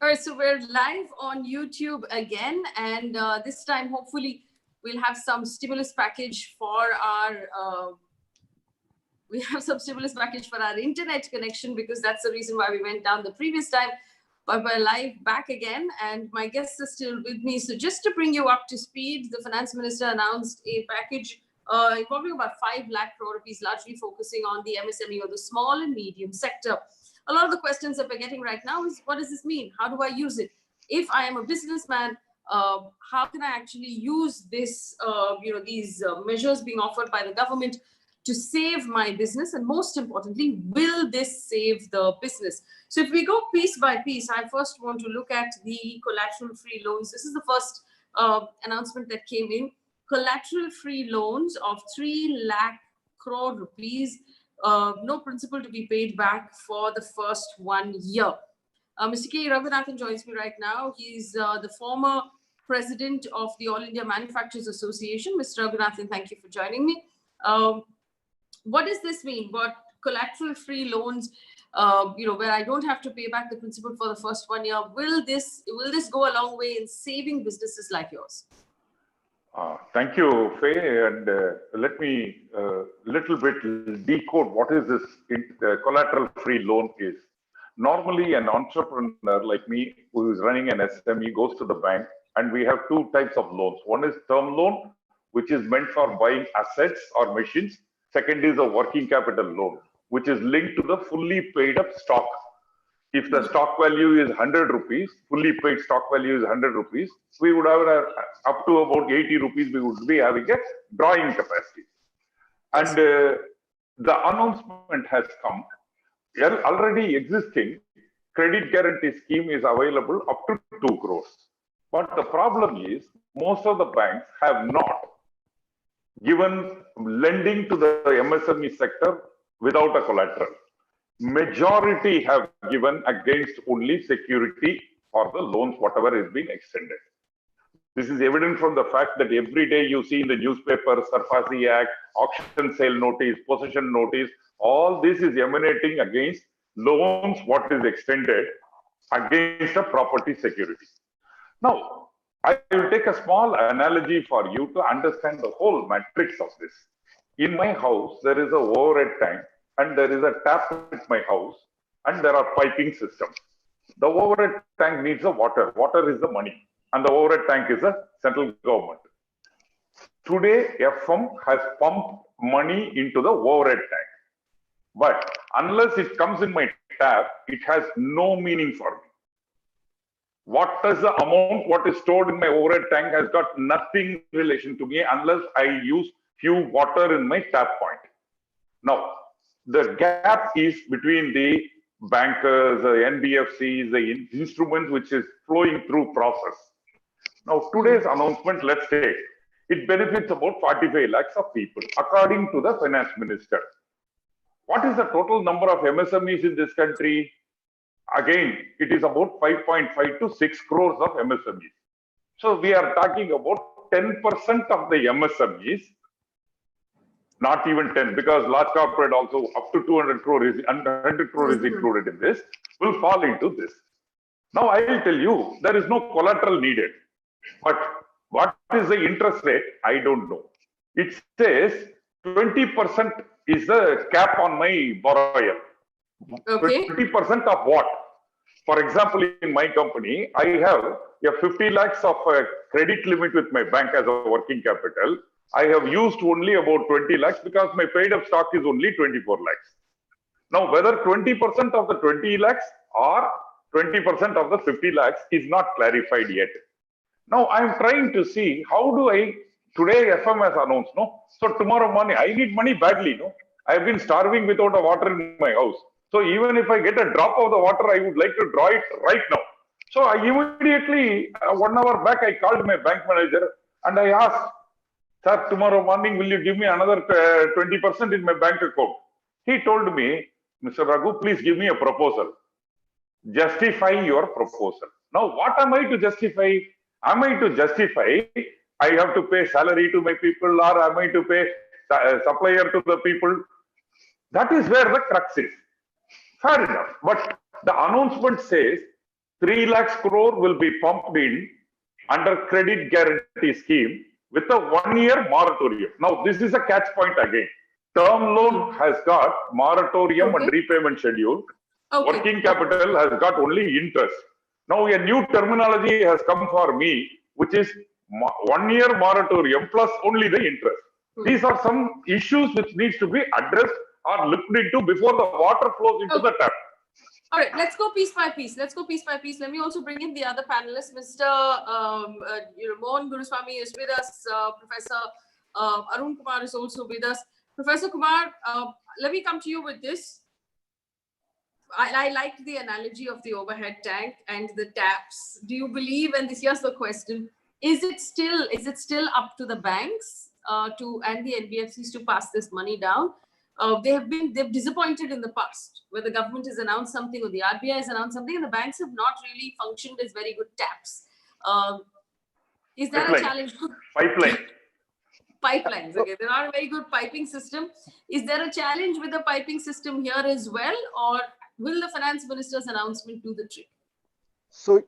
All right, so we're live on YouTube again, and this time hopefully we'll have some stimulus package for our internet connection, because that's the reason why we went down the previous time. But we're live back again, and my guests are still with me. So just to bring you up to speed, the finance minister announced a package involving about 5 lakh crore rupees, largely focusing on the MSME or the small and medium sector. A lot of the questions that we're getting right now is, what does this mean? How do I use it? If I am a businessman, how can I actually use this, these measures being offered by the government to save my business? And most importantly, will this save the business? So if we go piece by piece, I first want to look at the collateral-free loans. This is the first announcement that came in. Collateral-free loans of 3 lakh crore rupees, no principal to be paid back for the first 1 year. Mr. K. Raghunathan joins me right now. He's the former president of the All India Manufacturers Association. Mr. Raghunathan, thank you for joining me. What does this mean? What collateral-free loans, where I don't have to pay back the principal for the first 1 year, will this go a long way in saving businesses like yours? Thank you, Faye, and let me little bit decode what is this collateral-free loan is. Normally, an entrepreneur like me who is running an SME goes to the bank, and we have 2 types of loans. One is term loan, which is meant for buying assets or machines. Second is a working capital loan, which is linked to the fully paid up stock. If the stock value is 100 rupees, fully paid stock value is 100 rupees, we would have up to about 80 rupees, we would be having a drawing capacity. And the announcement has come. Already existing credit guarantee scheme is available up to 2 crores. But the problem is, most of the banks have not given lending to the MSME sector without a collateral. Majority have given against only security for the loans, whatever is being extended. This is evident from the fact that every day you see in the newspaper, Sarfasi Act, auction sale notice, possession notice, all this is emanating against loans, what is extended against a property security. Now, I will take a small analogy for you to understand the whole matrix of this. In my house, there is a overhead tank, and there is a tap at my house, and there are piping systems. The overhead tank needs the water. Water is the money, and the overhead tank is the central government. Today, FM has pumped money into the overhead tank. But unless it comes in my tap, it has no meaning for me. What is the amount, what is stored in my overhead tank has got nothing in relation to me unless I use few water in my tap point. Now, the gap is between the bankers, the NBFCs, the instruments which is flowing through process. Now, today's announcement, let's say, it benefits about 45 lakhs of people, according to the finance minister. What is the total number of MSMEs in this country? Again, it is about 5.5 to 6 crores of MSMEs. So we are talking about 10% of the MSMEs, not even 10, because large corporate also up to 200 crore is 100 crore is included in this, will fall into this. Now I will tell you, there is no collateral needed. But what is the interest rate? I don't know. It says 20% is the cap on my borrower. Okay. 20% of what? For example, in my company, I have a 50 lakhs of credit limit with my bank as a working capital. I have used only about 20 lakhs because my paid up stock is only 24 lakhs. Now, whether 20% of the 20 lakhs or 20% of the 50 lakhs is not clarified yet. Now, I am trying to see how do I, today FM has announced, no? So tomorrow morning, I need money badly, no? I have been starving without a water in my house. So even if I get a drop of the water, I would like to draw it right now. So I immediately, 1 hour back, I called my bank manager and I asked, sir, tomorrow morning, will you give me another 20% in my bank account? He told me, Mr. Raghu, please give me a proposal. Justify your proposal. Now, what am I to justify? Am I to justify I have to pay salary to my people, or am I to pay supplier to the people? That is where the crux is. Fair enough. But the announcement says 3 lakhs crore will be pumped in under credit guarantee scheme with a 1-year moratorium. Now, this is a catch point again. Term loan has got moratorium and repayment schedule. Working capital has got only interest. Now, a new terminology has come for me, which is 1-year moratorium plus only the interest. These are some issues which needs to be addressed or looked into before the water flows into the tap. All right, let's go piece by piece. Let's go piece by piece. Let me also bring in the other panelists. Mr. Mohan Guruswamy is with us. Professor Arun Kumar is also with us. Professor Kumar, let me come to you with this. I liked the analogy of the overhead tank and the taps. Do you believe, and here's the question, is it still up to the banks and the NBFCs to pass this money down? They've disappointed in the past, where the government has announced something or the RBI has announced something, and the banks have not really functioned as very good taps. Is that a challenge? Pipelines. Okay, they're not a very good piping system. Is there a challenge with the piping system here as well, or will the finance minister's announcement do the trick? So,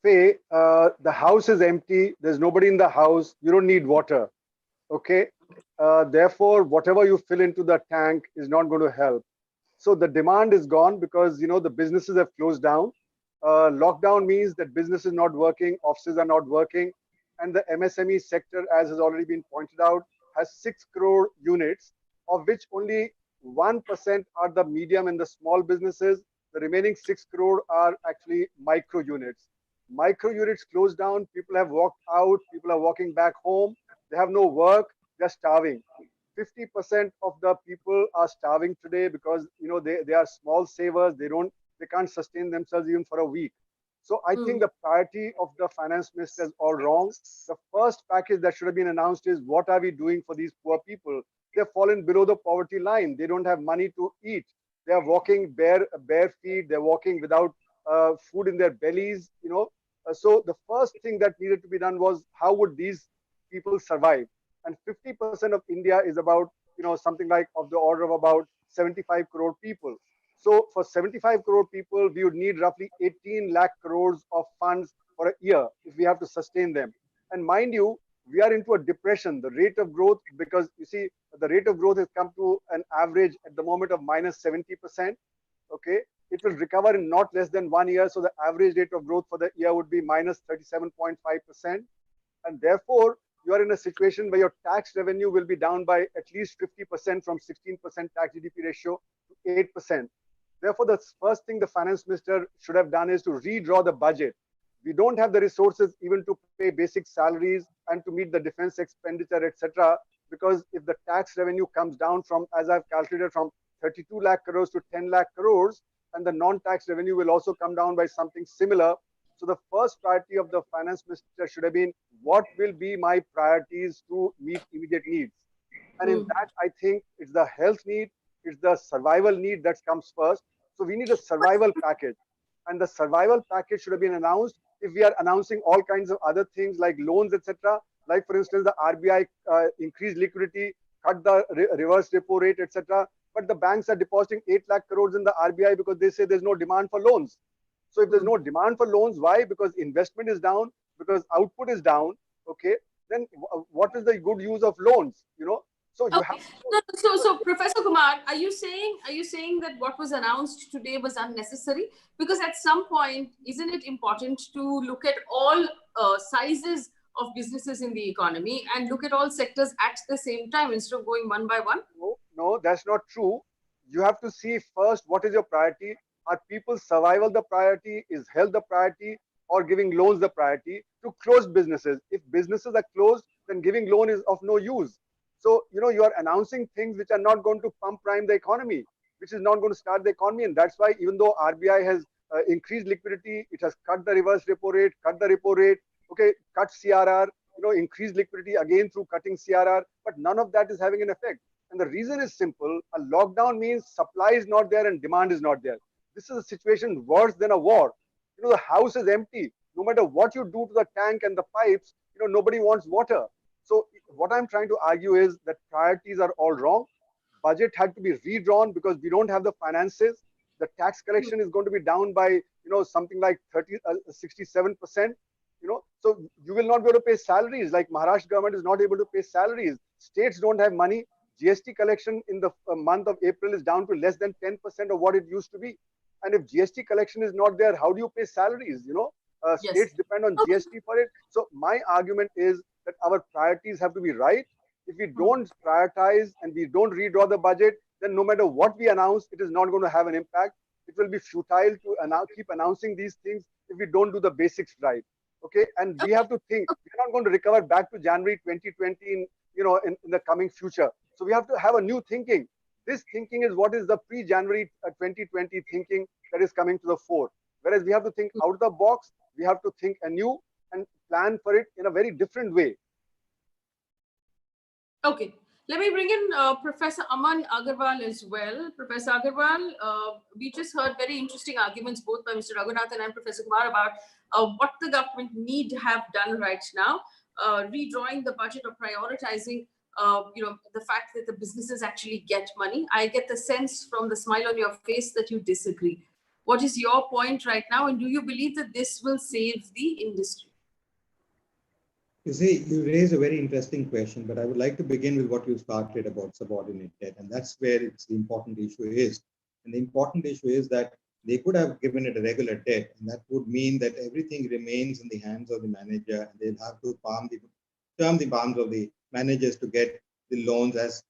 Faye, the house is empty. There's nobody in the house. You don't need water. Okay. Therefore, whatever you fill into the tank is not going to help. So the demand is gone because, the businesses have closed down. Lockdown means that business is not working, offices are not working. And the MSME sector, as has already been pointed out, has 6 crore units, of which only 1% are the medium and the small businesses. The remaining 6 crore are actually micro units. Micro units closed down. People have walked out. People are walking back home. They have no work. They're starving. 50% of the people are starving today because they are small savers. They can't sustain themselves even for a week. So I think the priority of the finance minister is all wrong. The first package that should have been announced is, what are we doing for these poor people? They've fallen below the poverty line. They don't have money to eat. They are walking bare feet. They're walking without food in their bellies. So the first thing that needed to be done was, how would these people survive? And 50% of India is about something like of the order of about 75 crore people. So for 75 crore people, we would need roughly 18 lakh crores of funds for a year if we have to sustain them. And mind you, we are into a depression. The rate of growth, because you see, the rate of growth has come to an average at the moment of minus 70%. Okay, it will recover in not less than 1 year. So the average rate of growth for the year would be minus 37.5%. And therefore, you are in a situation where your tax revenue will be down by at least 50% from 16% tax GDP ratio to 8%. Therefore, the first thing the finance minister should have done is to redraw the budget. We don't have the resources even to pay basic salaries and to meet the defense expenditure, etc. Because if the tax revenue comes down from, as I've calculated, from 32 lakh crores to 10 lakh crores, and the non-tax revenue will also come down by something similar. So the first priority of the finance minister should have been, what will be my priorities to meet immediate needs? And in that, I think it's the health need, it's the survival need that comes first. So we need a survival package. And the survival package should have been announced. If we are announcing all kinds of other things like loans, etc., like for instance, the RBI increased liquidity, cut the reverse repo rate, etc. But the banks are depositing 8 lakh crores in the RBI because they say there's no demand for loans. So if there's no demand for loans, why? Because investment is down, because output is down. Okay, then what is the good use of loans? So you have. So Professor Kumar, are you saying that what was announced today was unnecessary? Because at some point, isn't it important to look at all sizes of businesses in the economy and look at all sectors at the same time instead of going one by one? No, that's not true. You have to see first, what is your priority? Are people's survival the priority? Is health the priority? Or giving loans the priority? To close businesses. If businesses are closed, then giving loan is of no use. So, you are announcing things which are not going to pump prime the economy, which is not going to start the economy. And that's why, even though RBI has increased liquidity, it has cut the reverse repo rate, cut the repo rate, okay, cut CRR, increased liquidity again through cutting CRR, but none of that is having an effect. And the reason is simple. A lockdown means supply is not there and demand is not there. This is a situation worse than a war. The house is empty. No matter what you do to the tank and the pipes, nobody wants water. So what I'm trying to argue is that priorities are all wrong. Budget had to be redrawn because we don't have the finances. The tax collection is going to be down by something like 67%. So you will not be able to pay salaries. Like Maharashtra government is not able to pay salaries. States don't have money. GST collection in the month of April is down to less than 10% of what it used to be. And if GST collection is not there, how do you pay salaries? States depend on GST for it. So my argument is that our priorities have to be right. If we don't prioritize and we don't redraw the budget, then no matter what we announce, it is not going to have an impact. It will be futile to keep announcing these things if we don't do the basics right. Okay, and we have to think we're not going to recover back to January 2020 in the coming future. So we have to have a new thinking. This thinking is what is the pre-January 2020 thinking that is coming to the fore. Whereas we have to think out of the box, we have to think anew and plan for it in a very different way. Okay, let me bring in Professor Aman Agarwal as well. Professor Agarwal, we just heard very interesting arguments both by Mr. Raghunathan and Professor Kumar about what the government need to have done right now, redrawing the budget or prioritizing the fact that the businesses actually get money. I get the sense from the smile on your face that you disagree. What is your point right now? And do you believe that this will save the industry? You see, you raised a very interesting question, but I would like to begin with what you started about subordinate debt. And that's where the important issue is. And the important issue is that they could have given it a regular debt, and that would mean that everything remains in the hands of the manager, and they'll have to term the palms of the managers to get the loans. As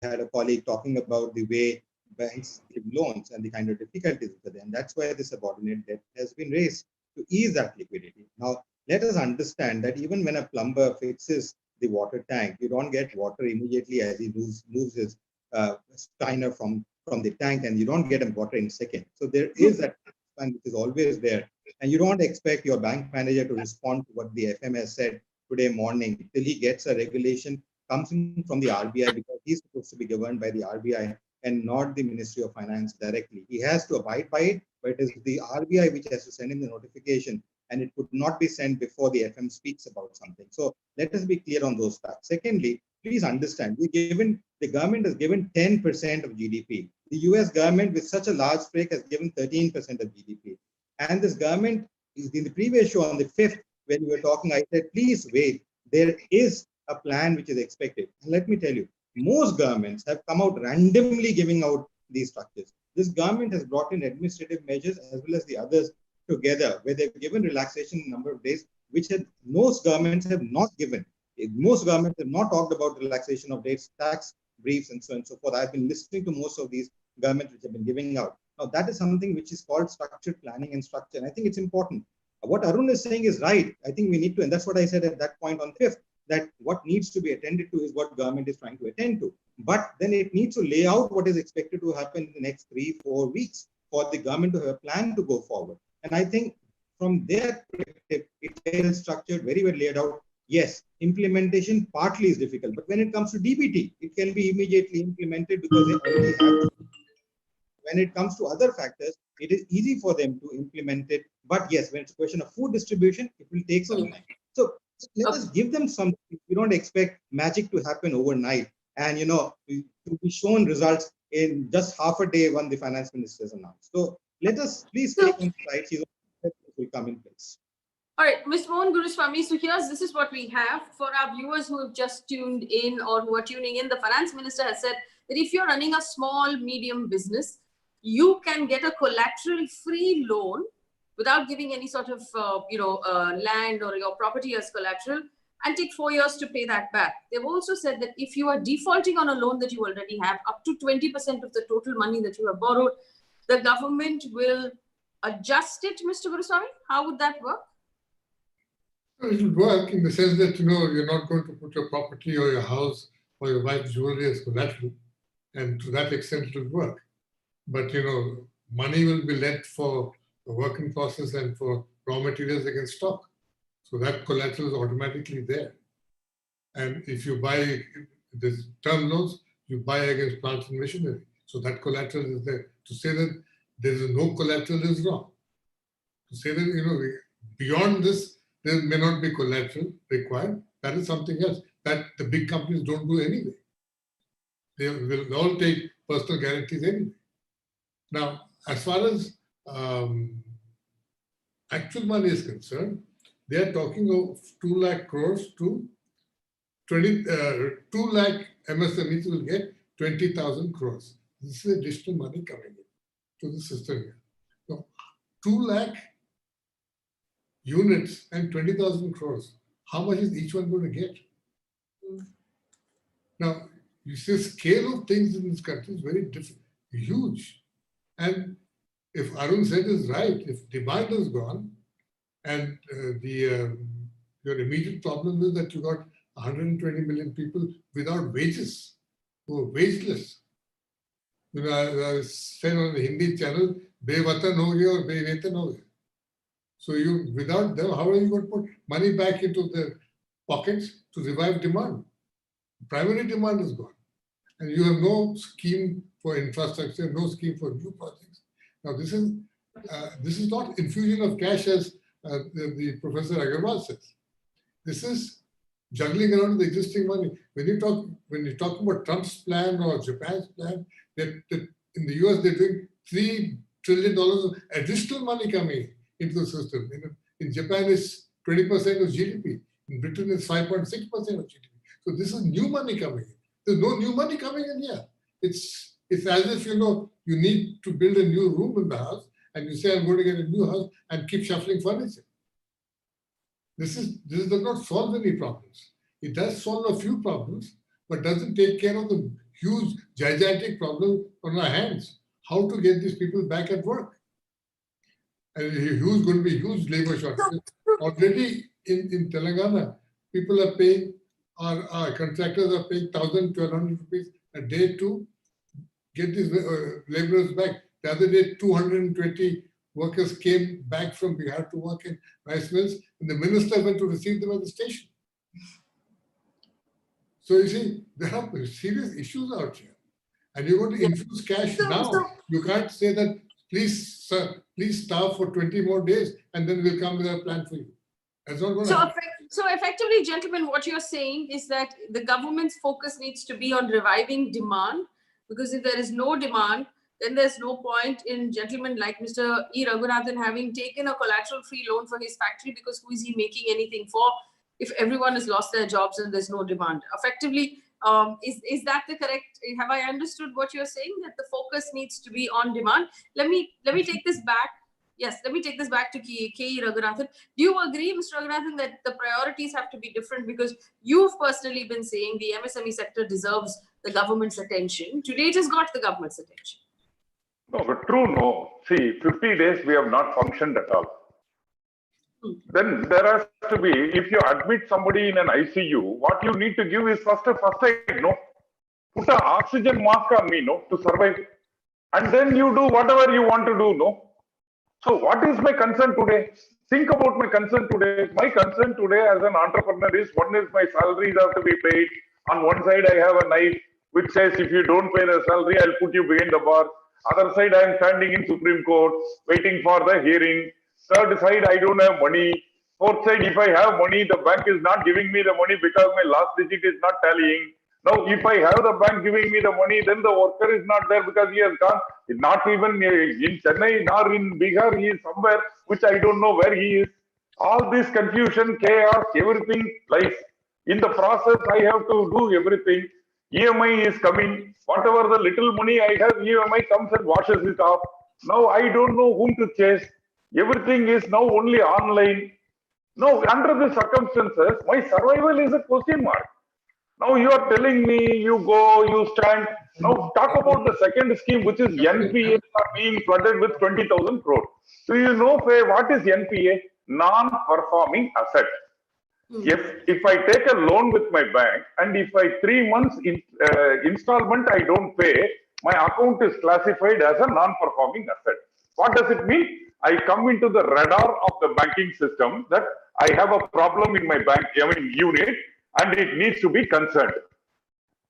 I had a colleague talking about the way banks give loans and the kind of difficulties with it. And that's why the subordinate debt has been raised to ease that liquidity. Now, let us understand that even when a plumber fixes the water tank, you don't get water immediately as he moves his steiner from the tank, and you don't get him water in seconds. So there is that time which is always there. And you don't expect your bank manager to respond to what the FM has said today morning till he gets a regulation comes in from the RBI, because he's supposed to be governed by the RBI and not the Ministry of Finance directly. He has to abide by it, but it is the RBI which has to send him the notification, and it could not be sent before the FM speaks about something. So let us be clear on those facts. Secondly, please understand, the government has given 10% of GDP. The US government with such a large stake has given 13% of GDP. And this government, in the previous show on the 5th, when we were talking, I said, please wait, there is a plan which is expected. And let me tell you, most governments have come out randomly giving out these structures. This government has brought in administrative measures as well as the others together, where they've given relaxation in a number of days, which most governments have not given. Most governments have not talked about relaxation of dates, tax briefs, and so on and so forth. I've been listening to most of these governments which have been giving out. Now, that is something which is called structured planning and structure. And I think it's important. What Arun is saying is right. I think we need to, and that's what I said at that point on 5th, that what needs to be attended to is what government is trying to attend to. But then it needs to lay out what is expected to happen in the next 3-4 weeks for the government to have a plan to go forward. And I think from their perspective, it is structured, very well laid out. Yes, implementation partly is difficult, but when it comes to DBT, it can be immediately implemented because they already have. When it comes to other factors, it is easy for them to implement it. But yes, when it's a question of food distribution, it will take some time. So let us give them something. We don't expect magic to happen overnight and, to be shown results in just half a day when the finance minister is announced. So let us please take on stride. It will come in place. All right, Ms. Mohan Guruswamy, so this is what we have. For our viewers who have just tuned in or who are tuning in, the finance minister has said that if you're running a small, medium business, you can get a collateral-free loan without giving any sort of, land or your property as collateral, and take 4 years to pay that back. They've also said that if you are defaulting on a loan that you already have, up to 20% of the total money that you have borrowed, the government will adjust it, Mr. Guruswamy. How would that work? It will work in the sense that, you're not going to put your property or your house or your wife's jewelry as collateral. And to that extent, it will work. But, money will be lent for the work in process and for raw materials against stock. So that collateral is automatically there. And if you buy this term loans, you buy against plants and machinery. So that collateral is there. To say that there is no collateral is wrong. To say that, beyond this, there may not be collateral required. That is something else that the big companies don't do anyway. They will all take personal guarantees anyway. Now, as far as actual money is concerned, they are talking of 2 lakh crores to 2 lakh MSMEs will get 20,000 crores. This is additional money coming in to the system here. So 2 lakh units and 20,000 crores. How much is each one going to get? Now, you see, the scale of things in this country is very different, huge. And if Arun said is right, if demand is gone, and your immediate problem is that you got 120 million people without wages, who are wageless. You know, I said on the Hindi channel, "Bevatan ho gaya or bevetan ho gaya." So you, without them, how are you going to put money back into their pockets to revive demand? Primary demand is gone, and you have no scheme for infrastructure, no scheme for new projects. Now this is not infusion of cash as the Professor Agarwal says. This is juggling around the existing money. When you talk about Trump's plan or Japan's plan, that in the US they're doing $3 trillion of additional money coming into the system. In Japan, it's 20% of GDP. In Britain, it's 5.6% of GDP. So this is new money coming in. There's no new money coming in here. It's as if you need to build a new room in the house, and you say, I'm going to get a new house and keep shuffling furniture. This does not solve any problems. It does solve a few problems, but doesn't take care of the huge, gigantic problem on our hands. How to get these people back at work? And going to be huge labor shortages. Already in Telangana, people are paying, our contractors are paying 1,000, 1,200 rupees a day to get these laborers back. The other day, 220 workers came back from Bihar to work in rice mills, and the minister went to receive them at the station. So you see, there are serious issues out here. And you're going to infuse cash now. You can't say that, please, sir, please starve for 20 more days, and then we'll come with a plan for you. That's not going to happen. So effectively, gentlemen, what you're saying is that the government's focus needs to be on reviving demand, because if there is no demand, then there's no point in gentlemen like Mr. E. Raghunathan having taken a collateral-free loan for his factory, because who is he making anything for if everyone has lost their jobs and there's no demand? Effectively, is that the correct? Have I understood what you're saying, that the focus needs to be on demand? Let me take this back. Yes, let me take this back to K.E. Raghunathan. Do you agree, Mr. Raghunathan, that the priorities have to be different? Because you've personally been saying the MSME sector deserves the government's attention. Today, it has got the government's attention. No, but true, no. See, 50 days we have not functioned at all. Then there has to be, if you admit somebody in an ICU, what you need to give is first aid, no? Put an oxygen mask on me, no, to survive. And then you do whatever you want to do, no? So what is my concern today? Think about my concern today. My concern today as an entrepreneur is, one is my salaries have to be paid. On one side, I have a knife which says, if you don't pay the salary, I'll put you behind the bar. Other side, I am standing in Supreme Court, waiting for the hearing. Third side, I don't have money. Fourth side, if I have money, the bank is not giving me the money because my last digit is not tallying. Now, if I have the bank giving me the money, then the worker is not there because he has gone, not even in Chennai, nor in Bihar, he is somewhere, which I don't know where he is. All this confusion, chaos, everything lies. In the process, I have to do everything. EMI is coming. Whatever the little money I have, EMI comes and washes it off. Now, I don't know whom to chase. Everything is now only online. Now, under the circumstances, my survival is a question mark. Now you are telling me, you go, you stand. Now talk about the second scheme, which is NPA are being flooded with 20,000 crores. So you know, Faye, what is NPA? Non-performing asset. If I take a loan with my bank, and if I 3 months installment I don't pay, my account is classified as a non-performing asset. What does it mean? I come into the radar of the banking system that I have a problem in my bank, unit, and it needs to be concerned.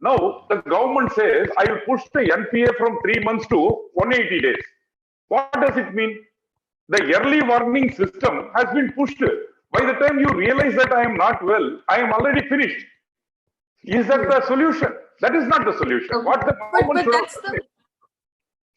Now, the government says, I will push the NPA from 3 months to 180 days. What does it mean? The early warning system has been pushed. By the time you realize that I am not well, I am already finished. Is that the solution? That is not the solution. What the government should have done.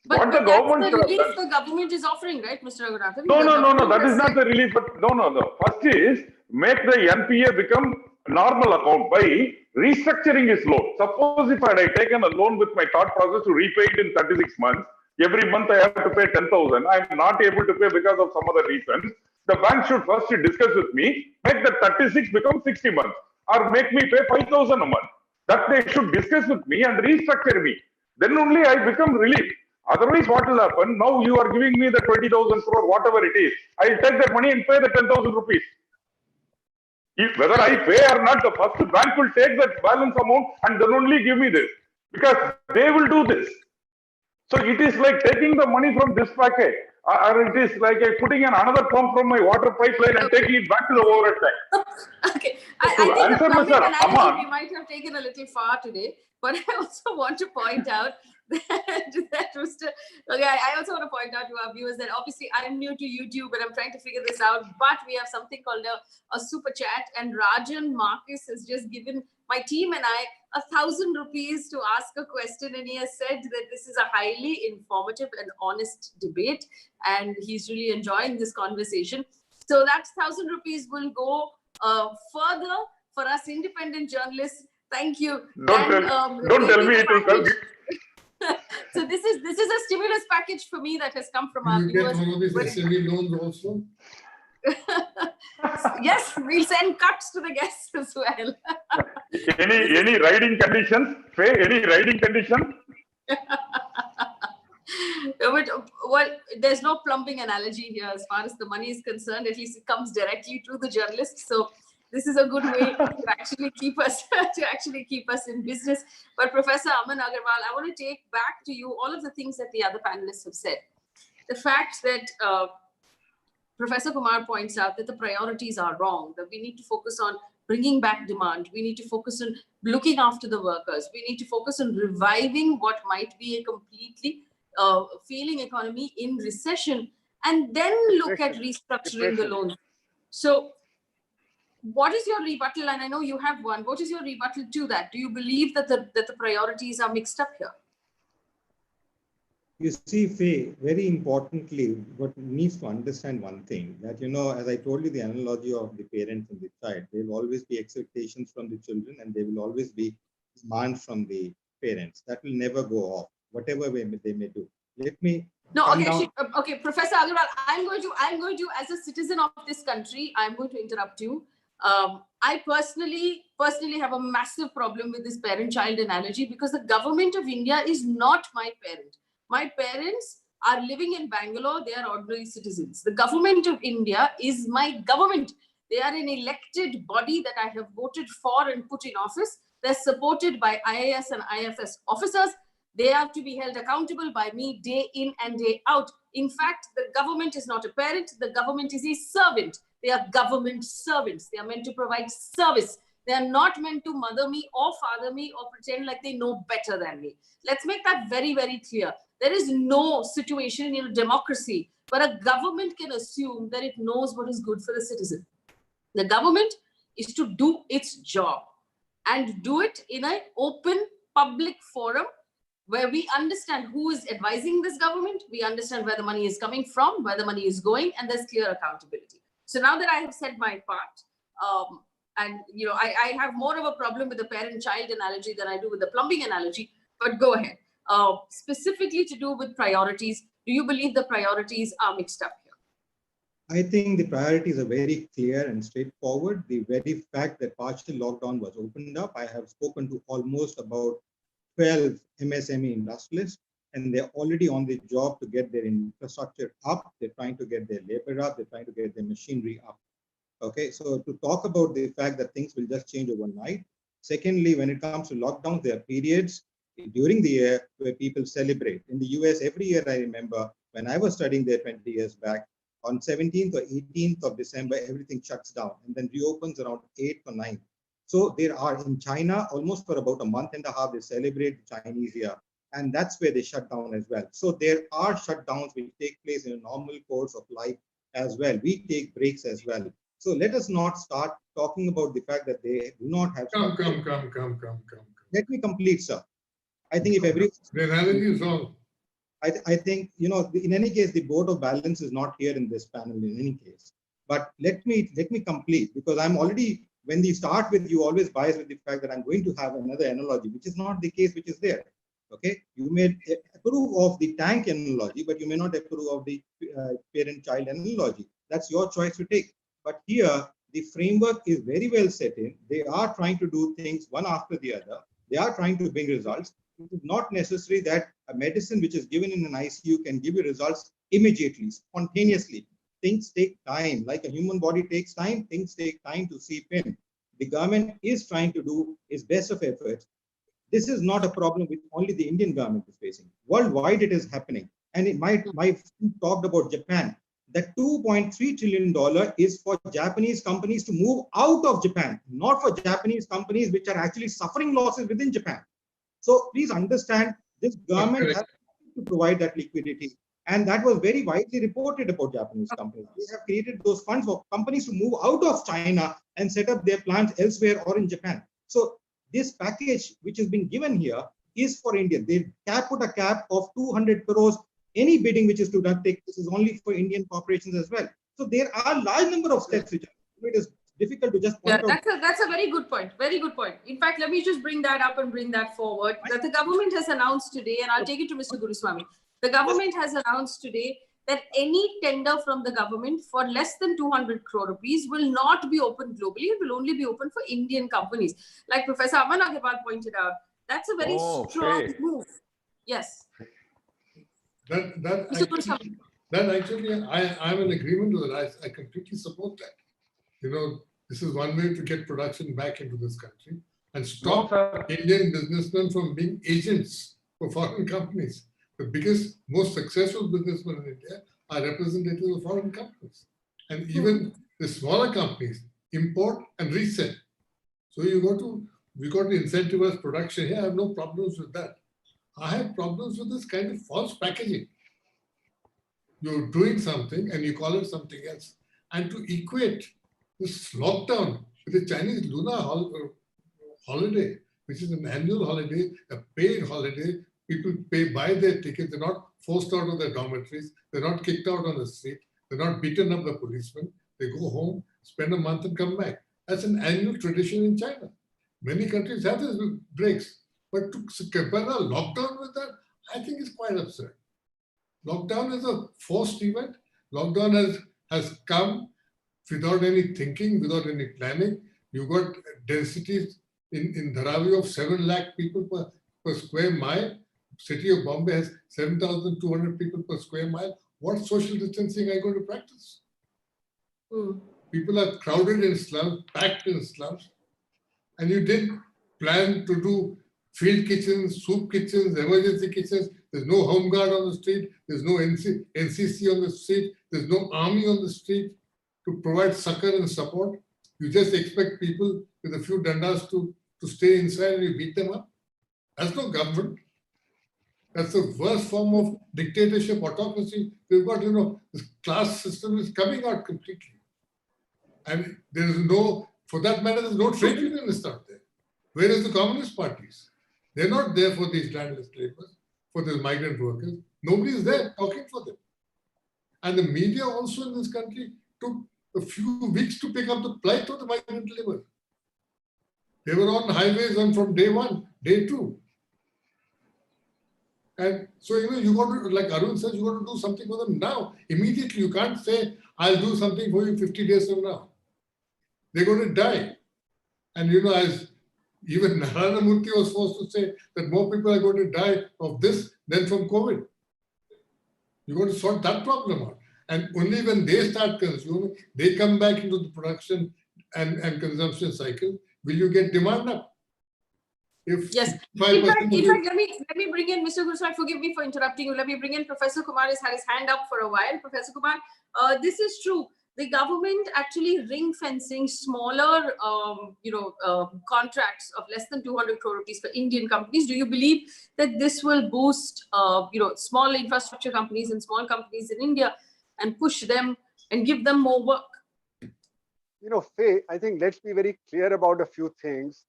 But What the that's government the should have relief done. the government is offering, right, Mr. Raghunathan? No, that is not the relief. But no. First is make the NPA become normal account by restructuring his loan. Suppose if I had taken a loan with my thought process to repay it in 36 months, every month I have to pay 10,000. I am not able to pay because of some other reason. The bank should first discuss with me, make the 36 become 60 months, or make me pay 5,000 a month. That they should discuss with me and restructure me. Then only I become relieved. Otherwise, what will happen? Now you are giving me the 20,000 crore, whatever it is. I will take that money and pay the 10,000 rupees. If whether I pay or not, the first bank will take that balance amount and then only give me this, because they will do this. So it is like taking the money from this packet, or it is like putting in another pump from my water pipeline and taking it back to the overhead tank. Okay, So I think the plumbing Mr. analogy Aman, we might have taken a little far today, but I also want to point out that Mr. Okay, I also want to point out to our viewers that obviously I'm new to YouTube and I'm trying to figure this out, but we have something called a super chat, and Rajan Marcus has just given my team and I 1,000 rupees to ask a question, and he has said that this is a highly informative and honest debate, and he's really enjoying this conversation. So that 1,000 rupees will go further for us independent journalists. Thank you. don't tell me it will come. So this is a stimulus package for me that has come from our You viewers. get one of these SME loans also? Yes, we'll send cuts to the guests as well. Any riding conditions? Faye, any riding condition? But, well, there's no plumbing analogy here as far as the money is concerned. At least it comes directly to the journalist. So this is a good way to actually keep us in business. But Professor Aman Agarwal, I want to take back to you all of the things that the other panelists have said. The fact that Professor Kumar points out that the priorities are wrong, that we need to focus on bringing back demand. We need to focus on looking after the workers. We need to focus on reviving what might be a completely failing economy in recession, and then look at restructuring the loans. So what is your rebuttal? And I know you have one. What is your rebuttal to that? Do you believe that the priorities are mixed up here? You see, Faye, very importantly, what needs to understand one thing, that, you know, as I told you, the analogy of the parent and the child, there will always be expectations from the children and there will always be demands from the parents. That will never go off, whatever way they may do. Let me... No, okay, okay, Professor Agarwal, I'm going to, as a citizen of this country, I'm going to interrupt you. I personally have a massive problem with this parent-child analogy, because the government of India is not my parent. My parents are living in Bangalore. They are ordinary citizens. The government of India is my government. They are an elected body that I have voted for and put in office. They're supported by IIF and IIF officers. They have to be held accountable by me day in and day out. In fact, the government is not a parent. The government is a servant. They are government servants. They are meant to provide service. They are not meant to mother me or father me or pretend like they know better than me. Let's make that very, very clear. There is no situation in a democracy where a government can assume that it knows what is good for the citizen. The government is to do its job and do it in an open public forum where we understand who is advising this government, we understand where the money is coming from, where the money is going, and there's clear accountability. So now that I have said my part, and you know, I have more of a problem with the parent-child analogy than I do with the plumbing analogy, but go ahead. Specifically to do with priorities, do you believe the priorities are mixed up here? I think the priorities are very clear and straightforward. The very fact that partial lockdown was opened up, I have spoken to almost about 12 MSME industrialists, and they're already on the job to get their infrastructure up. They're trying to get their labor up. They're trying to get their machinery up. Okay, so to talk about the fact that things will just change overnight. Secondly, when it comes to lockdowns, there are periods during the year where people celebrate. In the US, every year, I remember when I was studying there 20 years back, on 17th or 18th of December, everything shuts down and then reopens around 8th or 9th. So there are, in China, almost for about a month and a half, they celebrate the Chinese year. And that's where they shut down as well. So there are shutdowns which take place in a normal course of life as well. We take breaks as well. So let us not start talking about the fact that they do not have... Come. Let me complete, sir. I think if every... The analogy is wrong. I think, in any case, the board of balance is not here in this panel in any case. But let me complete, because I'm already, when you start with, you always bias with the fact that I'm going to have another analogy, which is not the case, which is there. Okay, you may approve of the tank analogy, but you may not approve of the parent-child analogy. That's your choice to take. But here, the framework is very well set in. They are trying to do things one after the other. They are trying to bring results. It is not necessary that a medicine which is given in an ICU can give you results immediately, spontaneously. Things take time. Like a human body takes time, things take time to seep in. The government is trying to do its best of efforts. This is not a problem which only the Indian government is facing. Worldwide, it is happening. And my friend talked about Japan. That $2.3 trillion is for Japanese companies to move out of Japan, not for Japanese companies which are actually suffering losses within Japan. So please understand, this government has to provide that liquidity. And that was very widely reported about Japanese companies. They have created those funds for companies to move out of China and set up their plants elsewhere or in Japan. So this package which is being given here is for India. They put a cap of 200 crores. Any bidding which is to take this is only for Indian corporations as well. So there are a large number of steps which it is difficult to just point out. That's a very good point. Very good point. In fact, let me just bring that up and bring that forward. That the government has announced today, and I'll take it to Mr. Guruswamy. The government has announced today that any tender from the government for less than 200 crore rupees will not be open globally. It will only be open for Indian companies. Like Professor Aman Agarwal pointed out, that's a very strong move. Yes. That actually, I'm in agreement with it. I completely support that. This is one way to get production back into this country and stop Indian businessmen from being agents for foreign companies. The biggest, most successful businessmen in India are representatives of foreign companies. And even the smaller companies import and resell. So we got to incentivize production here. I have no problems with that. I have problems with this kind of false packaging. You're doing something and you call it something else. And to equate this lockdown with the Chinese lunar holiday, which is an annual holiday, a paid holiday, people buy their tickets, they're not forced out of their dormitories, they're not kicked out on the street, they're not beaten up by policemen, they go home, spend a month and come back. That's an annual tradition in China. Many countries have these breaks, but to compare a lockdown with that, I think is quite absurd. Lockdown is a forced event. Lockdown has come without any thinking, without any planning. You got densities in Dharavi of 7 lakh people per square mile. City of Bombay has 7,200 people per square mile. What social distancing are you going to practice? People are crowded in slums, packed in slums, and you didn't plan to do field kitchens, soup kitchens, emergency kitchens. There's no home guard on the street. There's no NCC on the street. There's no army on the street to provide succor and support. You just expect people with a few dandas to stay inside and you beat them up. That's no government. That's the worst form of dictatorship, autocracy. We've got, this class system is coming out completely. And there is no, for that matter, there's no trade unionists out there. Where is the Communist parties? They're not there for these landless laborers, for these migrant workers. Nobody is there talking for them. And the media also in this country took a few weeks to pick up the plight of the migrant labor. They were on highways from day 1, day 2. And so, you got to, like Arun says, you got to do something for them now, immediately. You can't say, I'll do something for you 50 days from now. They're going to die. And, as even Narayana Murthy was forced to say that more people are going to die of this than from COVID. You got to sort that problem out. And only when they start consuming, they come back into the production and consumption cycle, will you get demand up. Yes. In fact, let me bring in Mr. Guruswamy. Forgive me for interrupting you. Let me bring in Professor Kumar. Has had his hand up for a while. Professor Kumar, this is true. The government actually ring fencing smaller, contracts of less than 200 crore rupees for Indian companies. Do you believe that this will boost, small infrastructure companies and small companies in India and push them and give them more work? Faye, I think let's be very clear about a few things.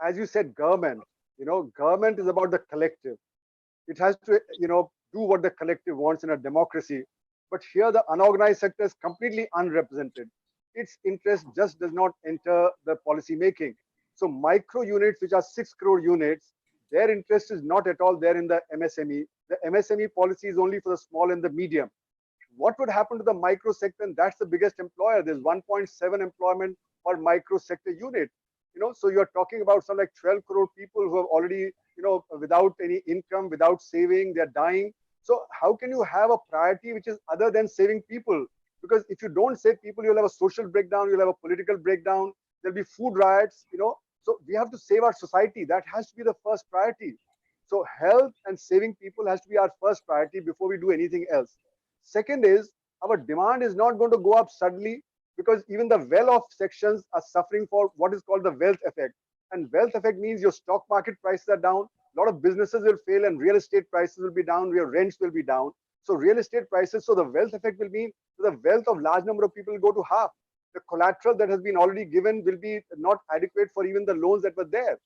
As you said, government is about the collective. It has to, do what the collective wants in a democracy. But here the unorganized sector is completely unrepresented. Its interest just does not enter the policy making. So micro units, which are 6 crore units, their interest is not at all there in the MSME. The MSME policy is only for the small and the medium. What would happen to the micro sector? And that's the biggest employer. There's 1.7 employment per micro sector unit. So you're talking about some like 12 crore people who have already, without any income, without saving, they're dying. So how can you have a priority which is other than saving people? Because if you don't save people, you'll have a social breakdown, you'll have a political breakdown, there'll be food riots, So we have to save our society. That has to be the first priority. So health and saving people has to be our first priority before we do anything else. Second is, our demand is not going to go up suddenly, because even the well-off sections are suffering for what is called the wealth effect. And wealth effect means your stock market prices are down, a lot of businesses will fail, and real estate prices will be down, your rents will be down. So real estate prices, so the wealth effect will mean the wealth of large number of people will go to half. The collateral that has been already given will be not adequate for even the loans that were there.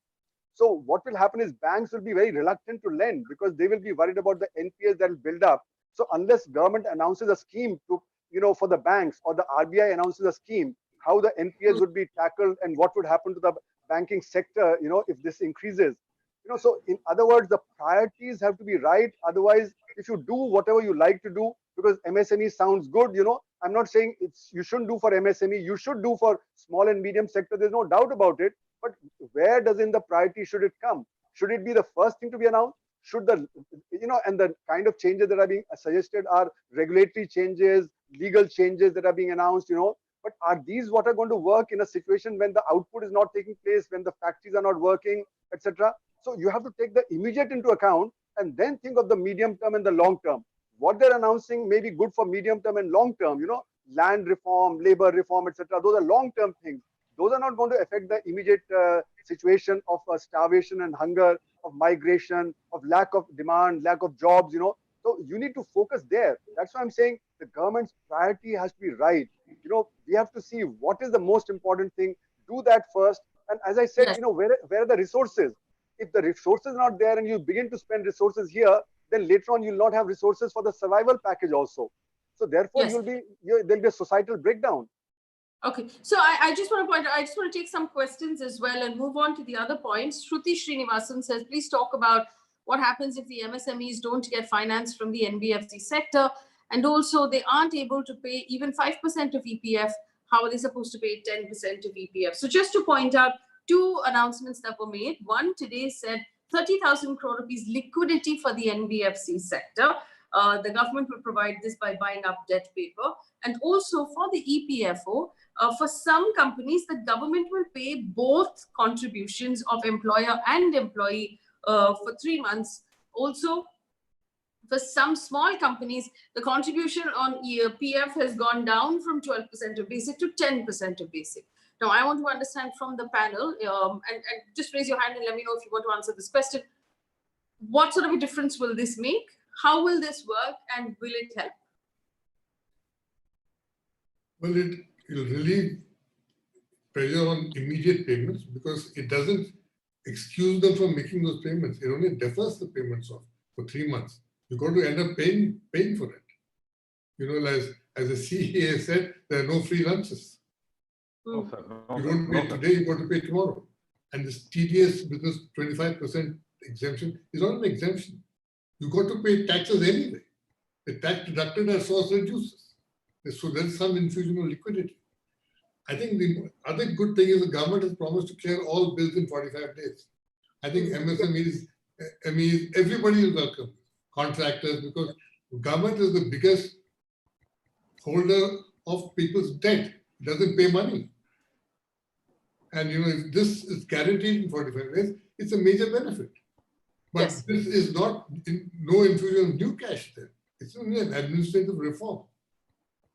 So what will happen is banks will be very reluctant to lend because they will be worried about the NPAs that will build up. So unless government announces a scheme to, for the banks, or the RBI announces a scheme, how the NPAs would be tackled and what would happen to the banking sector, if this increases. So in other words, the priorities have to be right. Otherwise, if you do whatever you like to do, because MSME sounds good, I'm not saying you shouldn't do for MSME, you should do for small and medium sector. There's no doubt about it. But where does in the priority should it come? Should it be the first thing to be announced? Should the, and the kind of changes that are being suggested are regulatory changes, legal changes that are being announced, but are these what are going to work in a situation when the output is not taking place, when the factories are not working, etc.? So you have to take the immediate into account and then think of the medium term and the long term. What they're announcing may be good for medium term and long term, land reform, labor reform, etc. Those are long term things. Those are not going to affect the immediate situation of starvation and hunger, of migration, of lack of demand, lack of jobs, So you need to focus there. That's why I'm saying the government's priority has to be right. We have to see what is the most important thing, do that first. And as I said, Yes. Where are the resources? If the resources are not there and you begin to spend resources here, then later on you'll not have resources for the survival package also. So therefore, Yes. there'll be a societal breakdown. Okay, so I just want to point out, I just want to take some questions as well and move on to the other points. Shruti Srinivasan says, please talk about what happens if the MSMEs don't get finance from the NBFC sector, and also they aren't able to pay even 5% of EPF. How are they supposed to pay 10% of EPF? So just to point out, two announcements that were made. One today said 30,000 crore rupees liquidity for the NBFC sector. The government will provide this by buying up debt paper. And also for the EPFO, for some companies, the government will pay both contributions of employer and employee for 3 months. Also, for some small companies, the contribution on PF has gone down from 12% of basic to 10% of basic. Now, I want to understand from the panel, and just raise your hand and let me know if you want to answer this question. What sort of a difference will this make? How will this work, and will it help? Well, it will relieve pressure on immediate payments because it doesn't excuse them from making those payments. It only defers the payments off for 3 months. You're going to end up paying for it. As the CEA said, there are no free lunches. No, sir. No, You sir. don't pay today, you're going to pay tomorrow. And this TDS business 25% exemption is not an exemption. You've got to pay taxes anyway. The tax deducted as source reduces. So there's some infusion of liquidity. I think the other good thing is the government has promised to clear all bills in 45 days. I think MSMEs, everybody is welcome, contractors, because government is the biggest holder of people's debt. It doesn't pay money. And if this is guaranteed in 45 days, it's a major benefit. But Yes. this is not no infusion of new cash there. It's only an administrative reform,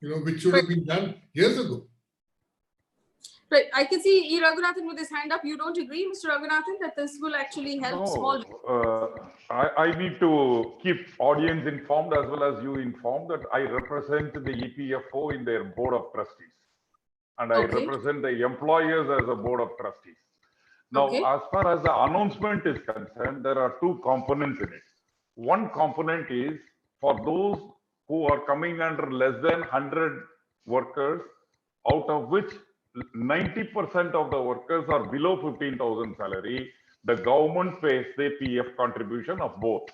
which should have been done years ago. Right. I can see E. Raghunathan with his hand up. You don't agree, Mr. Raghunathan, that this will actually help small? I need to keep audience informed as well as you informed that I represent the EPFO in their board of trustees. And I represent the employers as a board of trustees. Now, as far as the announcement is concerned, there are two components in it. One component is for those who are coming under less than 100 workers, out of which 90% of the workers are below 15,000 salary, the government pays the PF contribution of both.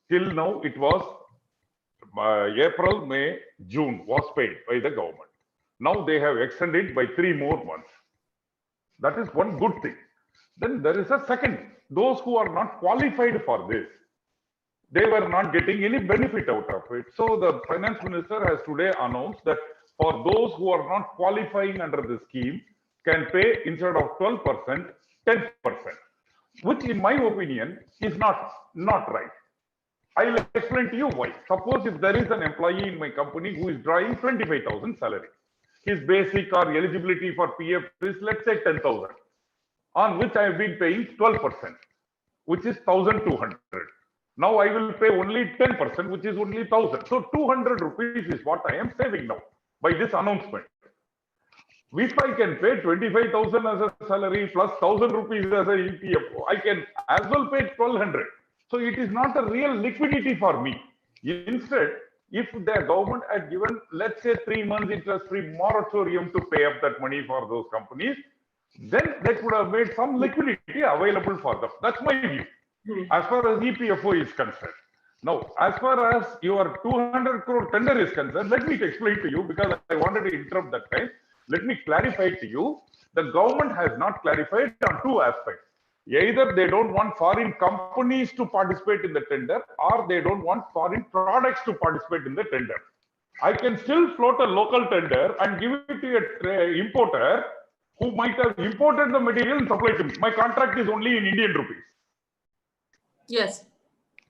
Till now, it was April, May, June was paid by the government. Now they have extended by 3 more months. That is one good thing. Then there is a second. Those who are not qualified for this, they were not getting any benefit out of it. So the finance minister has today announced that for those who are not qualifying under the scheme can pay instead of 12%, 10%, which in my opinion is not right. I'll explain to you why. Suppose if there is an employee in my company who is drawing 25,000 salary, his basic or eligibility for PF is, let's say, 10,000, on which I have been paying 12%, which is 1,200. Now I will pay only 10%, which is only 1,000. So 200 rupees is what I am saving now by this announcement. If I can pay 25,000 as a salary plus 1,000 rupees as a EPF, I can as well pay 1,200. So it is not a real liquidity for me. Instead, if the government had given, let's say, 3 months interest-free moratorium to pay up that money for those companies, then that would have made some liquidity available for them. That's my view, as far as EPFO is concerned. Now, as far as your 200 crore tender is concerned, let me explain to you, because I wanted to interrupt that time. Let me clarify to you. The government has not clarified on 2 aspects. Either they don't want foreign companies to participate in the tender, or they don't want foreign products to participate in the tender. I can still float a local tender and give it to an importer who might have imported the material and supplied to me. My contract is only in Indian rupees. Yes.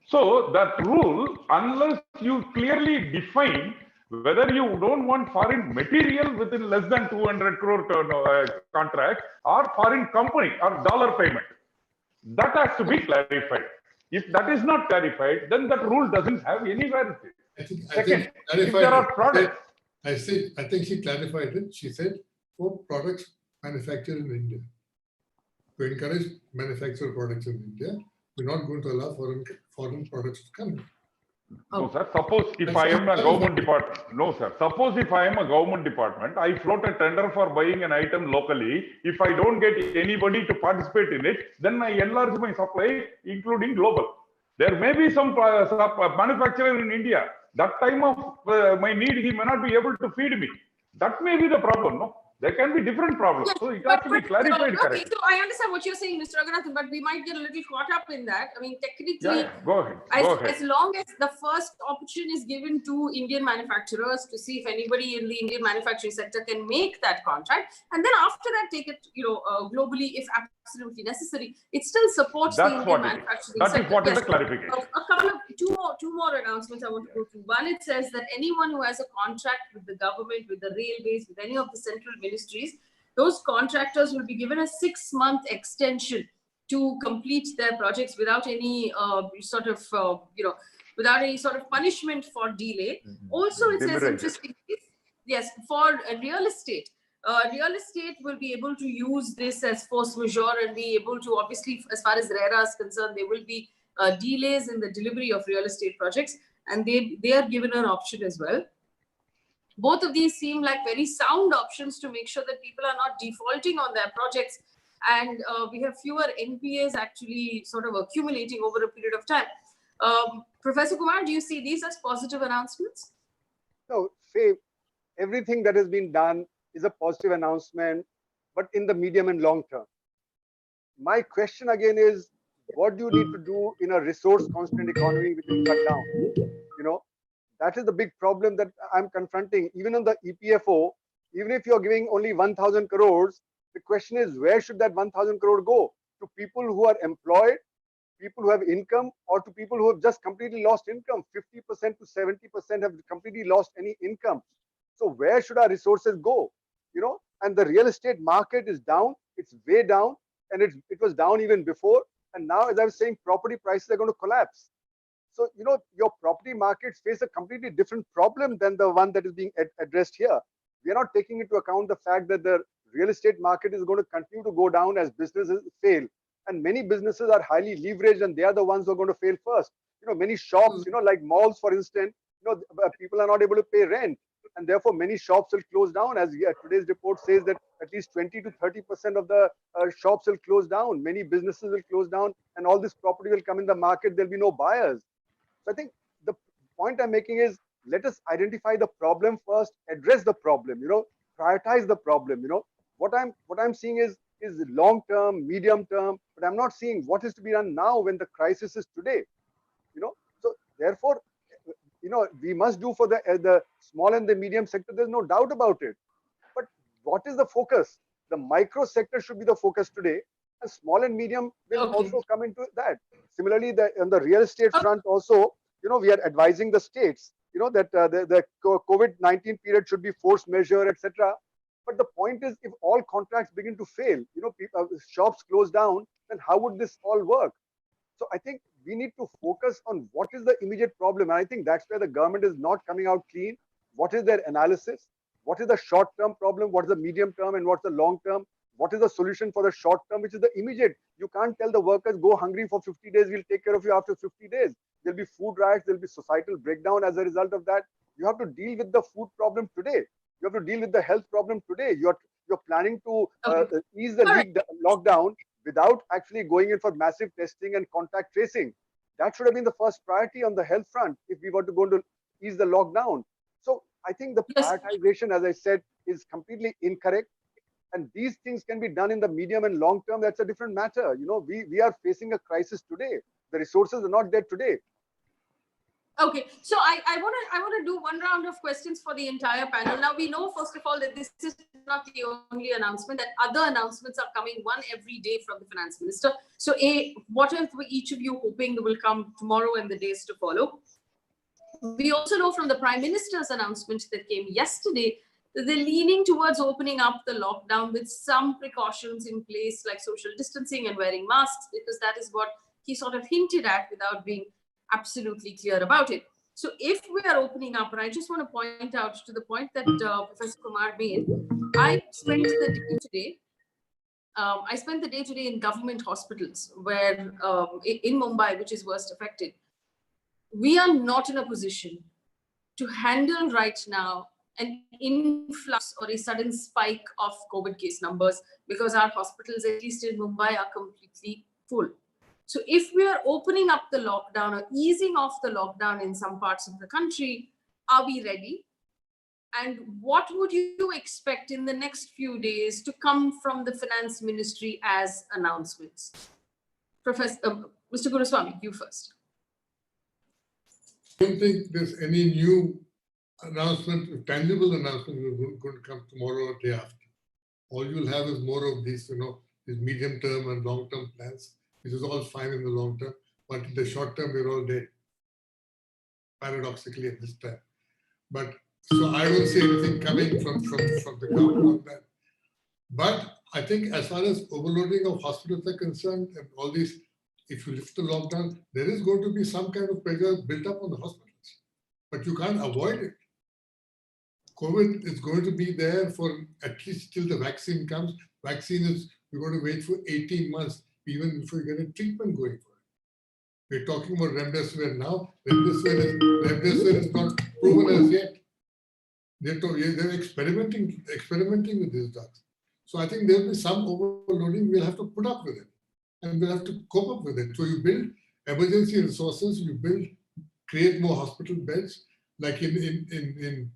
So that rule, unless you clearly define whether you don't want foreign material within less than 200 crore contract or foreign company or dollar payment, that has to be clarified. If that is not clarified, then that rule doesn't have any validity. Second, if there are products. I think she clarified it. She said for products manufactured in India. To encourage manufactured products in India, we're not going to allow foreign products to come in. No, sir. Suppose if I am a government department, no, sir. Suppose if I am a government department, I float a tender for buying an item locally. If I don't get anybody to participate in it, then I enlarge my supply, including global. There may be some manufacturer in India. That time of my need, he may not be able to feed me. That may be the problem, no? There can be different problems. Yes, so it has to be clarified correctly. Okay, so I understand what you're saying, Mr. Agarwal, but we might get a little caught up in that. I mean, technically, Go ahead. As long as the first option is given to Indian manufacturers to see if anybody in the Indian manufacturing sector can make that contract, and then after that take it, globally if absolutely necessary. It still supports the Indian manufacturing sector. That is what is the clarification. A couple of two more announcements I want to go through. One, it says that anyone who has a contract with the government, with the railways, with any of the central ministries, those contractors will be given a 6-month extension to complete their projects without any without any sort of punishment for delay. Also, it says interesting, yes, for real estate. Real estate will be able to use this as force majeure and be able to, obviously, as far as RERA is concerned, there will be delays in the delivery of real estate projects, and they are given an option as well. Both of these seem like very sound options to make sure that people are not defaulting on their projects, and we have fewer NPAs actually sort of accumulating over a period of time. Professor Kumar, do you see these as positive announcements? No, Faye, everything that has been done is a positive announcement, but in the medium and long term. My question again is, what do you need to do in a resource constant economy which is cut down? That is the big problem that I'm confronting. Even on the EPFO, even if you're giving only 1,000 crores, the question is, where should that 1,000 crore go? To people who are employed, people who have income, or to people who have just completely lost income? 50% to 70% have completely lost any income. So where should our resources go? And the real estate market is down. It's way down, and it was down even before. And now, as I was saying, property prices are going to collapse. So, your property markets face a completely different problem than the one that is being addressed here. We are not taking into account the fact that the real estate market is going to continue to go down as businesses fail. And many businesses are highly leveraged, and they are the ones who are going to fail first. Many shops, like malls, for instance, people are not able to pay rent. And therefore, many shops will close down. As today's report says that at least 20 to 30% of the shops will close down. Many businesses will close down, and all this property will come in the market. There'll be no buyers. So I think the point I'm making is, let us identify the problem first, address the problem, prioritize the problem. What I'm seeing is long term, medium term, but I'm not seeing what is to be done now when the crisis is today. So therefore, we must do for the small and the medium sector. There's no doubt about it. But what is the focus? The micro sector should be the focus today, and small and medium will also come into that. Similarly, on the real estate front also, we are advising the states, that the COVID-19 period should be force measure, etc. But the point is, if all contracts begin to fail, shops close down, then how would this all work? So I think we need to focus on what is the immediate problem. And I think that's where the government is not coming out clean. What is their analysis? What is the short-term problem? What is the medium term? And what's the long term? What is the solution for the short term, which is the immediate? You can't tell the workers, go hungry for 50 days. We'll take care of you after 50 days. There'll be food riots. There'll be societal breakdown as a result of that. You have to deal with the food problem today. You have to deal with the health problem today. You're planning to ease the lockdown without actually going in for massive testing and contact tracing. That should have been the first priority on the health front if we were to go to ease the lockdown. So I think the prioritization, as I said, is completely incorrect. And these things can be done in the medium and long term. That's a different matter. We are facing a crisis today. The resources are not there today. Okay, so I want to do one round of questions for the entire panel. Now, we know, first of all, that this is not the only announcement, that other announcements are coming, one every day from the finance minister. So what else were each of you hoping will come tomorrow and the days to follow? We also know from the Prime Minister's announcement that came yesterday that they're leaning towards opening up the lockdown with some precautions in place, like social distancing and wearing masks, because that is what he sort of hinted at without being absolutely clear about it. So if we are opening up, and I just want to point out to the point that Professor Kumar made, I spent the day today in government hospitals where in Mumbai, which is worst affected. We are not in a position to handle right now an influx or a sudden spike of COVID case numbers, because our hospitals, at least in Mumbai, are completely full. So if we are opening up the lockdown or easing off the lockdown in some parts of the country, are we ready? And what would you expect in the next few days to come from the finance ministry as announcements? Mr. Guruswamy, you first. I don't think there's any new announcement, tangible announcement going to come tomorrow or day after. All you'll have is more of these, these medium term and long term plans, which is all fine in the long term, but in the short term, we're all dead, paradoxically at this time. But so I don't see anything coming from the government on that. But I think as far as overloading of hospitals are concerned and all these, if you lift the lockdown, there is going to be some kind of pressure built up on the hospitals. But you can't avoid it. COVID is going to be there for at least till the vaccine comes. Vaccine is, we're going to wait for 18 months, even before you get a treatment going for it. We're talking about remdesivir now. Remdesivir is not proven as yet. They're experimenting with these drugs. So I think there'll be some overloading. We'll have to put up with it, and we'll have to cope up with it. So you build emergency resources. You create more hospital beds. Like in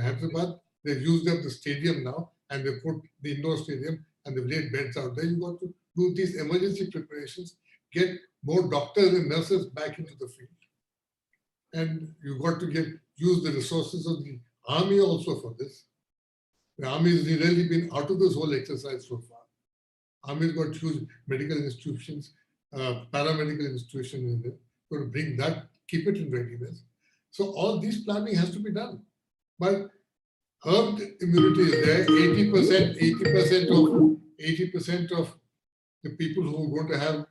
Hyderabad, they've used up the stadium now, and they put the indoor stadium, and they've laid beds out there. You've got to do these emergency preparations, get more doctors and nurses back into the field, and you've got to use the resources of the army also for this. The army has really been out of this whole exercise so far. Army's got huge medical institutions, paramedical institutions in there. Got to bring that, keep it in readiness. So all these planning has to be done. But herd immunity is there. 80% of the people who are going to have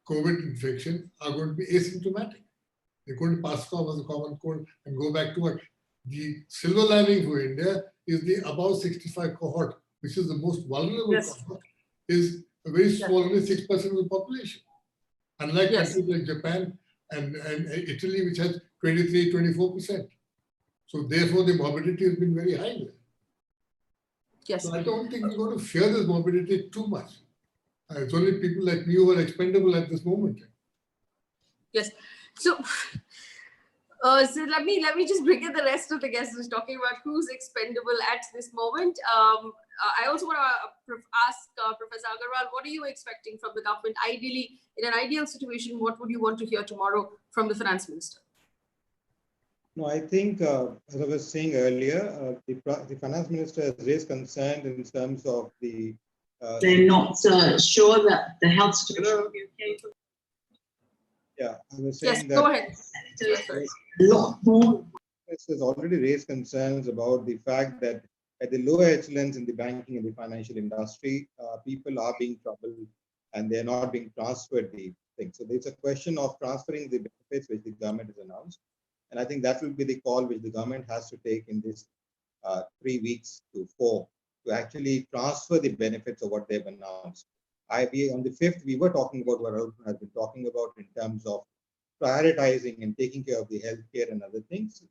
COVID infection are going to be asymptomatic. They're going to pass it off as a common cold and go back to work. The silver lining for India is the above 65 cohort, which is the most vulnerable cohort, is a very small, only 6% of the population. Unlike countries like Japan and Italy, which has 23, 24%. So therefore, the morbidity has been very high there. Yes. So I don't think we're going to fear this morbidity too much. It's only people like me who are expendable at this moment. Yes. So, so let me just bring in the rest of the guests who's talking about who's expendable at this moment. I also want to ask Professor Agarwal, what are you expecting from the government? Ideally, in an ideal situation, what would you want to hear tomorrow from the finance minister? No, I think, as I was saying earlier, the finance minister has raised concerns in terms of the. They're not sure that the health situation will be okay. Yeah, I was saying yes, go ahead. A lot more. Has already raised concerns about the fact that at the lower echelons in the banking and the financial industry, people are being troubled and they're not being transferred the things. So there's a question of transferring the benefits which the government has announced. And I think that will be the call which the government has to take in this 3 weeks to 4 to actually transfer the benefits of what they've announced. On the 5th, we were talking about what Agarwal has been talking about in terms of prioritizing and taking care of the healthcare and other things.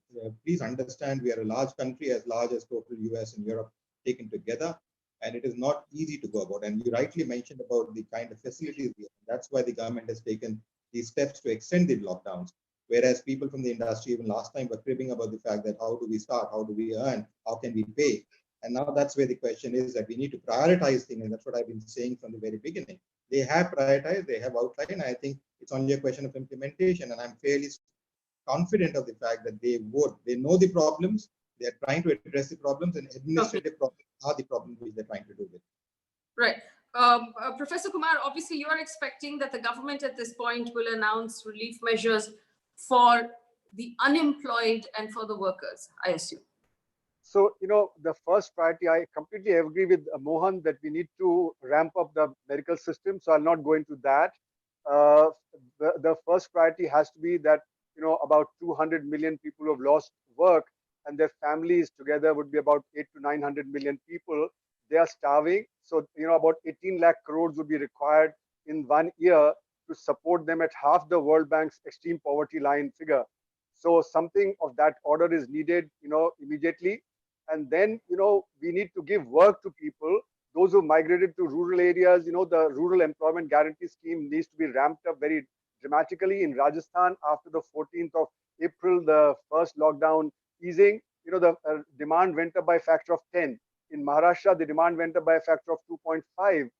Please understand, we are a large country, as large as total US and Europe taken together, and it is not easy to go about. And you rightly mentioned about the kind of facilities we have. That's why the government has taken these steps to extend the lockdowns. Whereas people from the industry, even last time, were cribbing about the fact that how do we start, how do we earn, how can we pay? And now that's where the question is that we need to prioritize things, and that's what I've been saying from the very beginning. They have prioritized, they have outlined, and I think it's only a question of implementation, and I'm fairly confident of the fact that they would. They know the problems, they're trying to address the problems, and administrative problems are the problems which they're trying to do with. Right. Professor Kumar, obviously you are expecting that the government at this point will announce relief measures for the unemployed and for the workers, I assume. So, the first priority, I completely agree with Mohan that we need to ramp up the medical system. So I'll not go into that. The first priority has to be that, about 200 million people who have lost work and their families together would be about 800 to 900 million people. They are starving. So, about 18 lakh crores would be required in 1 year to support them at half the World Bank's extreme poverty line figure. So something of that order is needed, immediately. And then, we need to give work to people, those who migrated to rural areas. The rural employment guarantee scheme needs to be ramped up very dramatically. In Rajasthan, after the 14th of April, the first lockdown easing, the demand went up by a factor of 10. In Maharashtra, the demand went up by a factor of 2.5.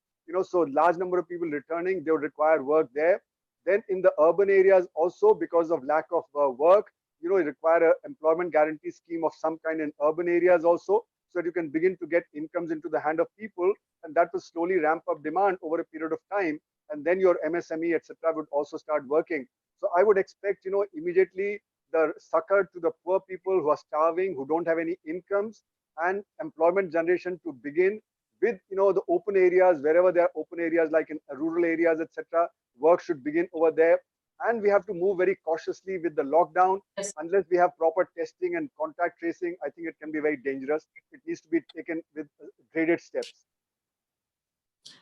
So large number of people returning, they would require work there. Then in the urban areas also, because of lack of work, you require an employment guarantee scheme of some kind in urban areas also, so that you can begin to get incomes into the hand of people, and that will slowly ramp up demand over a period of time. And then your MSME, etc., would also start working. So I would expect, immediately the succor to the poor people who are starving, who don't have any incomes, and employment generation to begin with, the open areas, wherever there are open areas, like in rural areas, etc., work should begin over there. And we have to move very cautiously with the lockdown. Yes. Unless we have proper testing and contact tracing, I think it can be very dangerous. It needs to be taken with graded steps.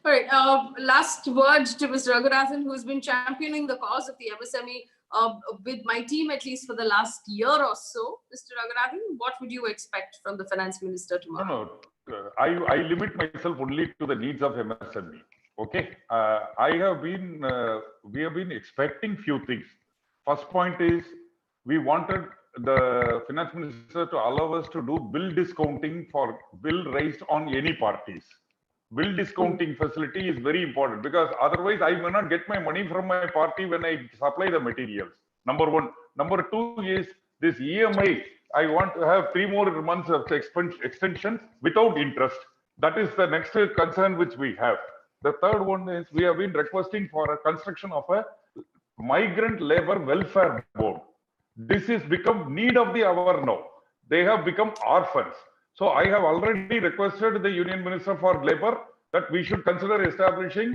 All right. Last word to Mr. Agarwal, who has been championing the cause of the MSME with my team, at least for the last year or so. Mr. Agarwal, what would you expect from the finance minister tomorrow? No, I limit myself only to the needs of MSME. Okay, we have been expecting few things. First point is, we wanted the finance minister to allow us to do bill discounting for bill raised on any parties. Bill discounting facility is very important, because otherwise I may not get my money from my party when I supply the materials. Number one. Number two is this EMI. I want to have 3 more months of extension without interest. That is the next concern which we have. The third one is, we have been requesting for a construction of a migrant labor welfare board. This has become need of the hour now. They have become orphans. So I have already requested the Union Minister for Labor that we should consider establishing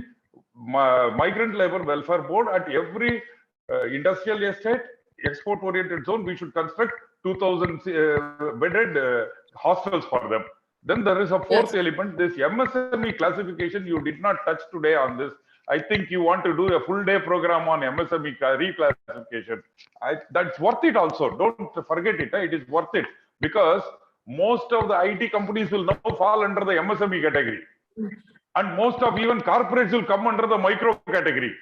migrant labor welfare board at every industrial estate, export oriented zone. We should construct 2,000 bedded hostels for them. Then there is a fourth element, this MSME classification you did not touch today on this. I think you want to do a full day program on MSME reclassification. That's worth it also. Don't forget it. It is worth it because most of the IT companies will now fall under the MSME category. And most of even corporates will come under the micro category.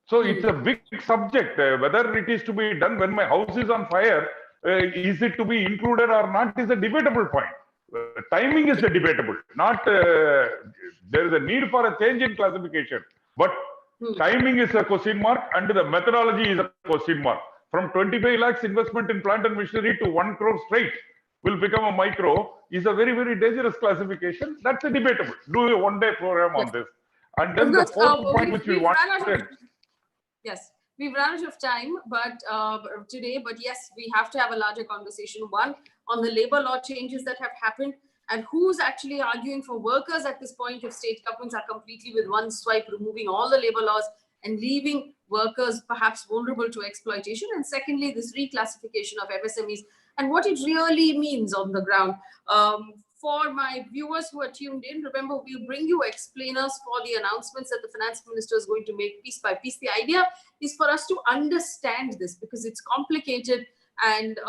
So it's a big subject. Whether it is to be done when my house is on fire, is it to be included or not is a debatable point. Timing is the debatable, not there is a need for a change in classification. But timing is a question mark and the methodology is a question mark. From 25 lakhs investment in plant and machinery to 1 crore straight will become a micro is a very, very dangerous classification. That's a debatable. Do a one-day program on this. And then the fourth point which we wanted. Yes, we've run out of time, but today, but yes, we have to have a larger conversation. One, on the labor law changes that have happened and who's actually arguing for workers at this point if state governments are completely with one swipe removing all the labor laws and leaving workers perhaps vulnerable to exploitation. And secondly, this reclassification of MSMEs and what it really means on the ground. For my viewers who are tuned in, remember, we'll bring you explainers for the announcements that the finance minister is going to make piece by piece. The idea is for us to understand this because it's complicated and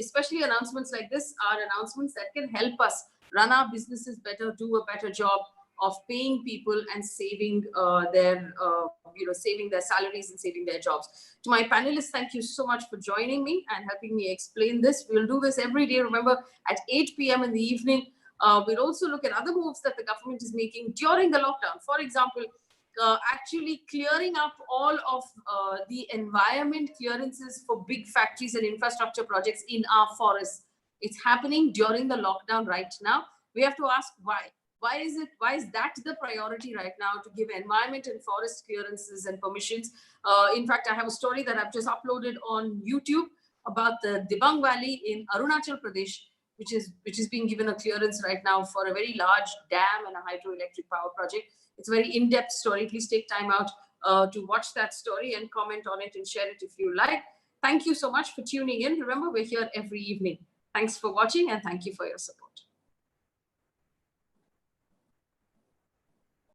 especially announcements like this are announcements that can help us run our businesses better, do a better job of paying people and saving saving their salaries and saving their jobs. To my panelists, thank you so much for joining me and helping me explain this. We'll do this every day. Remember, at 8 p.m. in the evening, we'll also look at other moves that the government is making during the lockdown. For example, actually clearing up all of the environment clearances for big factories and infrastructure projects in our forests. It's happening during the lockdown right now. We have to ask why. Why is that the priority right now to give environment and forest clearances and permissions? In fact, I have a story that I've just uploaded on YouTube about the Dibang Valley in Arunachal Pradesh, which is being given a clearance right now for a very large dam and a hydroelectric power project. It's a very in-depth story. Please take time out to watch that story and comment on it and share it if you like. Thank you so much for tuning in. Remember, we're here every evening. Thanks for watching and thank you for your support.